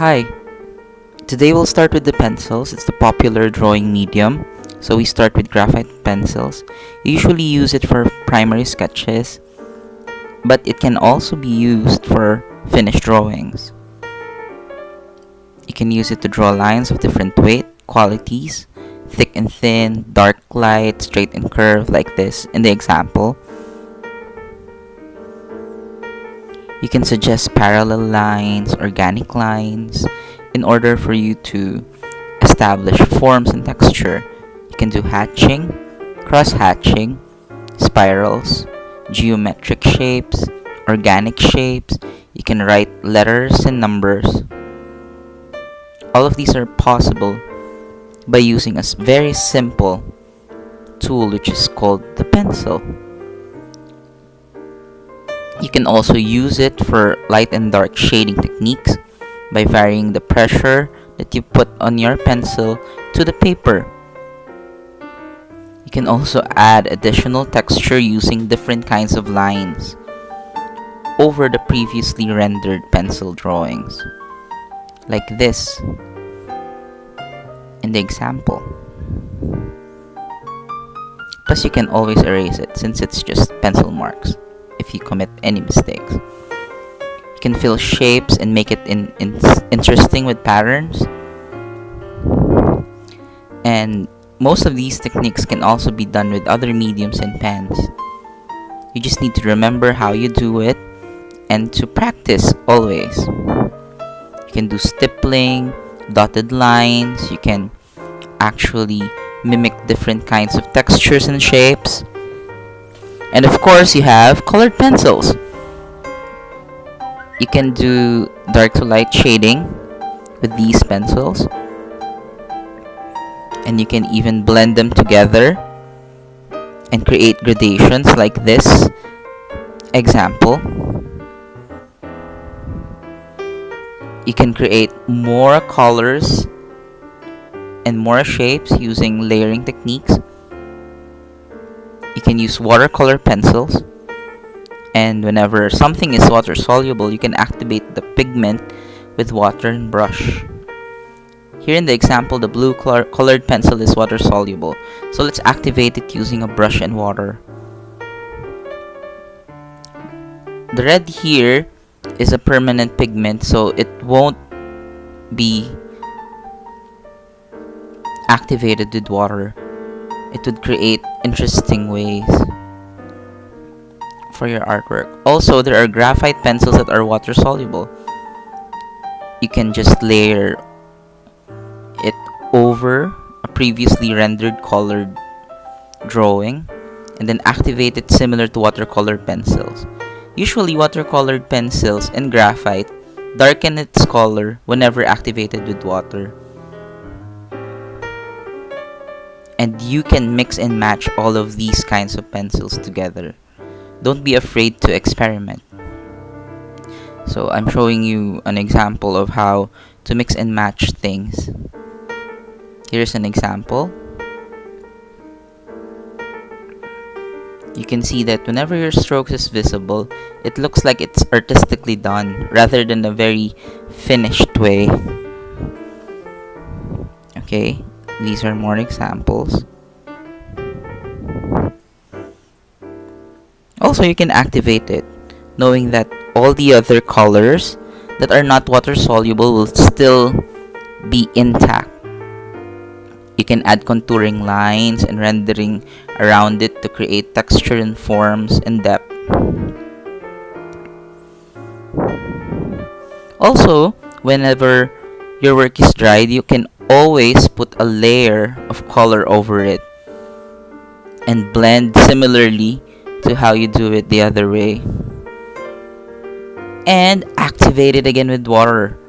Hi, today we'll start with the pencils. It's the popular drawing medium. So we start with graphite pencils. You usually use it for primary sketches, but it can also be used for finished drawings. You can use it to draw lines of different weight, qualities, thick and thin, dark, light, straight and curved, like this in the example. You can suggest parallel lines, organic lines, in order for you to establish forms and texture. You can do hatching, cross-hatching, spirals, geometric shapes, organic shapes. You can write letters and numbers. All of these are possible by using a very simple tool which is called the pencil. You can also use it for light and dark shading techniques by varying the pressure that you put on your pencil to the paper. You can also add additional texture using different kinds of lines over the previously rendered pencil drawings, like this in the example. Plus, you can always erase it since it's just pencil marks if you commit any mistakes. You can fill shapes and make it interesting with patterns. And most of these techniques can also be done with other mediums and pens. You just need to remember how you do it and to practice always. You can do stippling, dotted lines. You can actually mimic different kinds of textures and shapes. And of course, you have colored pencils. You can do dark to light shading with these pencils. And you can even blend them together and create gradations like this example. You can create more colors and more shapes using layering techniques. You can use watercolor pencils, and whenever something is water soluble, you can activate the pigment with water and brush. Here in the example, the blue colored pencil is water soluble, so let's activate it using a brush and water. The red here is a permanent pigment, so it won't be activated with water. It would create interesting ways for your artwork. Also, there are graphite pencils that are water soluble. You can just layer it over a previously rendered colored drawing and then activate it similar to watercolor pencils. Usually, watercolored pencils and graphite darken its color whenever activated with water. And you can mix and match all of these kinds of pencils together. Don't be afraid to experiment. So I'm showing you an example of how to mix and match things. Here's an example. You can see that whenever your strokes is visible, it looks like it's artistically done rather than a very finished way. Okay. These are more examples. Also, you can activate it, knowing that all the other colors that are not water soluble will still be intact. You can add contouring lines and rendering around it to create texture and forms and depth. Also, whenever your work is dried, you can always put a layer of color over it and blend similarly to how you do it the other way, and activate it again with water.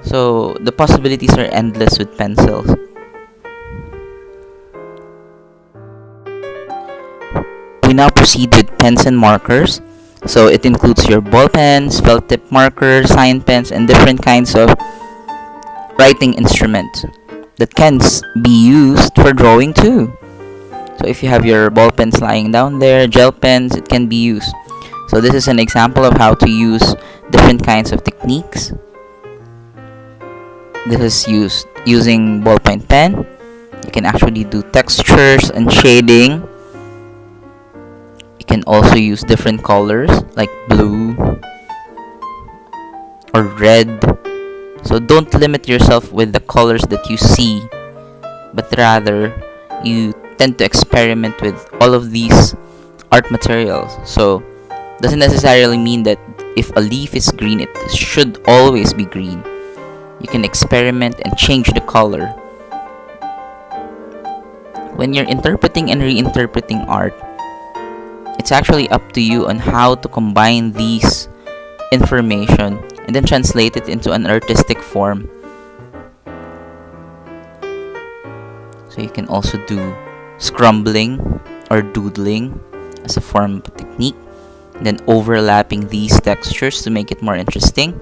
So the possibilities are endless with pencils. We now proceed with pens and markers. So it includes your ball pens, felt tip markers, sign pens, and different kinds of writing instrument that can be used for drawing too. So if you have your ball pens lying down there, gel pens, it can be used. So this is an example of how to use different kinds of techniques This is used using ballpoint pen. You can actually do textures and shading. You can also use different colors like blue or red. So don't limit yourself with the colors that you see, but rather you tend to experiment with all of these art materials. So doesn't necessarily mean that if a leaf is green, it should always be green. You can experiment and change the color. When you're interpreting and reinterpreting art, it's actually up to you on how to combine these information and then translate it into an artistic form. So you can also do scrumbling or doodling as a form of technique, and then overlapping these textures to make it more interesting,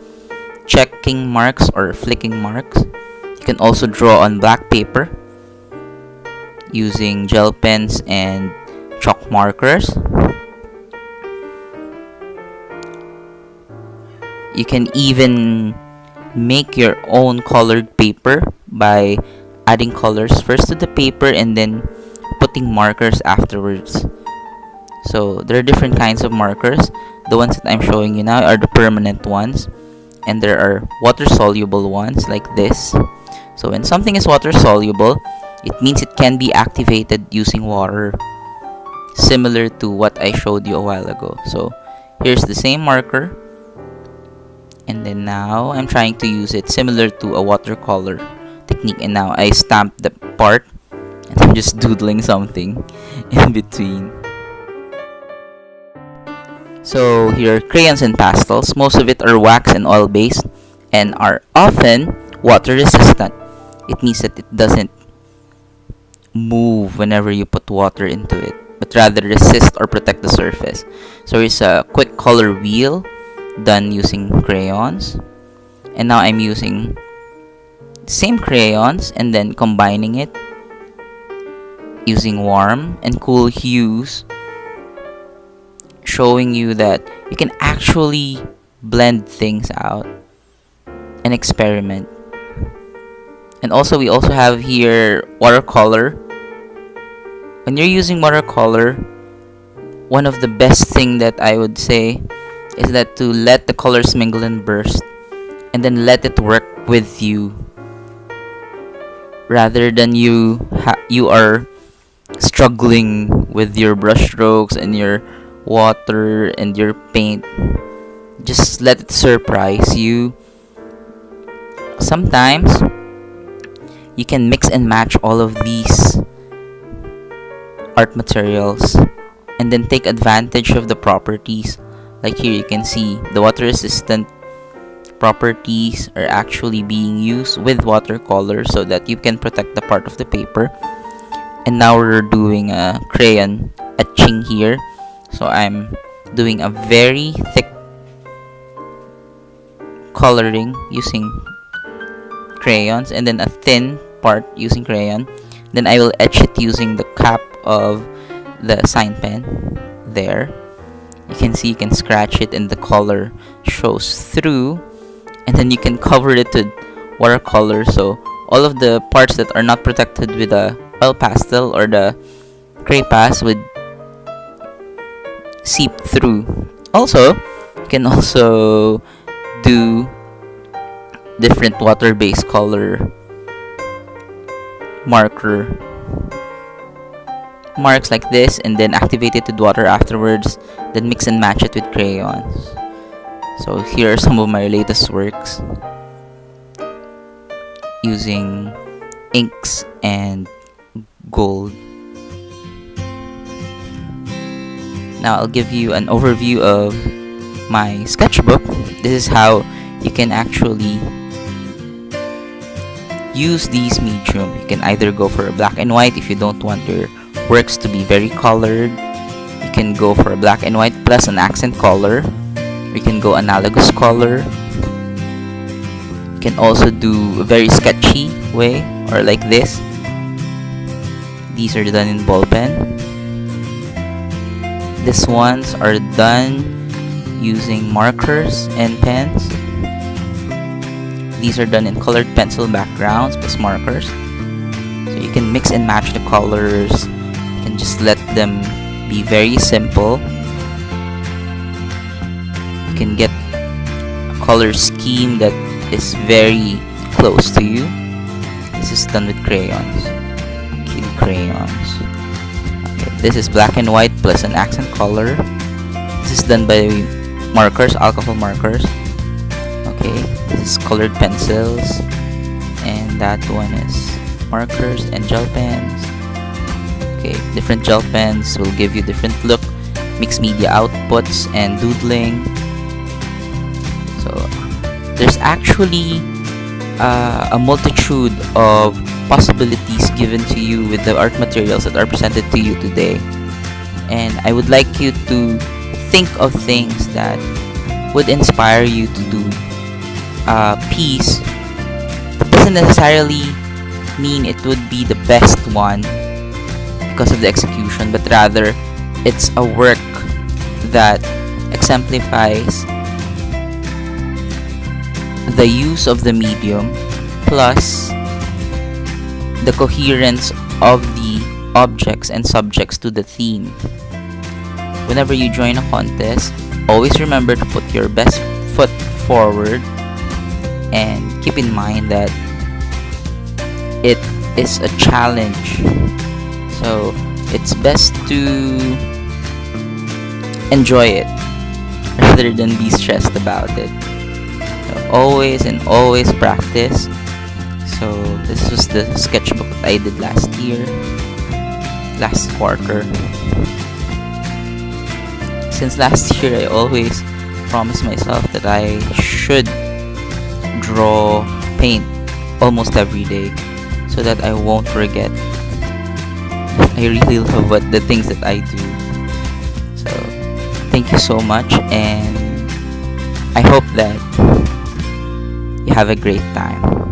checking marks or flicking marks. You can also draw on black paper using gel pens and chalk markers. You can even make your own colored paper by adding colors first to the paper and then putting markers afterwards. So there are different kinds of markers. The ones that I'm showing you now are the permanent ones, and there are water soluble ones like this. So when something is water soluble, it means it can be activated using water, similar to what I showed you a while ago. So here's the same marker, and then now I'm trying to use it similar to a watercolor technique, and now I stamped the part and I'm just doodling something in between. So here are crayons and pastels. Most of it are wax and oil based and are often water resistant. It means that it doesn't move whenever you put water into it, but rather resist or protect the surface. So here's a quick color wheel done using crayons, and now I'm using same crayons and then combining it using warm and cool hues, showing you that you can actually blend things out and experiment. And also we also have here watercolor. When you're using watercolor, one of the best thing that I would say is that to let the colors mingle and burst, and then let it work with you, rather than you are struggling with your brush strokes and your water and your paint. Just let it surprise you. Sometimes you can mix and match all of these art materials and then take advantage of the properties. Like here you can see the water resistant properties are actually being used with watercolor so that you can protect the part of the paper. And now we're doing a crayon etching here. So I'm doing a very thick coloring using crayons, and then a thin part using crayon. Then I will etch it using the cap of the sign pen there. You can see you can scratch it and the color shows through, and then you can cover it with watercolor, so all of the parts that are not protected with the oil pastel or the cray pas would seep through. Also, you can also do different water-based color marks like this, and then activate it with water afterwards, then mix and match it with crayons. So here are some of my latest works using inks and gold. Now I'll give you an overview of my sketchbook. This is how you can actually use these medium. You can either go for a black and white if you don't want your works to be very colored. You can go for a black and white plus an accent color. You can go analogous color. You can also do a very sketchy way, or like this. These are done in ball pen. These ones are done using markers and pens. These are done in colored pencil backgrounds plus markers. So you can mix and match the colors. You can just let them be very simple. You can get a color scheme that is very close to you. This is done with crayons. Kitty crayons. Okay, this is black and white plus an accent color. This is done by markers, alcohol markers. Okay, this is colored pencils, and that one is markers and gel pens. Okay, different gel pens will give you different look, mixed media outputs, and doodling. So there's actually a multitude of possibilities given to you with the art materials that are presented to you today, and I would like you to think of things that would inspire you to do a piece. That doesn't necessarily mean it would be the best one because of the execution, but rather it's a work that exemplifies the use of the medium plus the coherence of the objects and subjects to the theme. Whenever you join a contest, always remember to put your best foot forward and keep in mind that it is a challenge. So it's best to enjoy it rather than be stressed about it. So always and always practice. So this was the sketchbook that I did last year, last quarter. Since last year, I always promised myself that I should draw paint almost every day so that I won't forget. I really love the things that I do. So thank you so much, and I hope that you have a great time.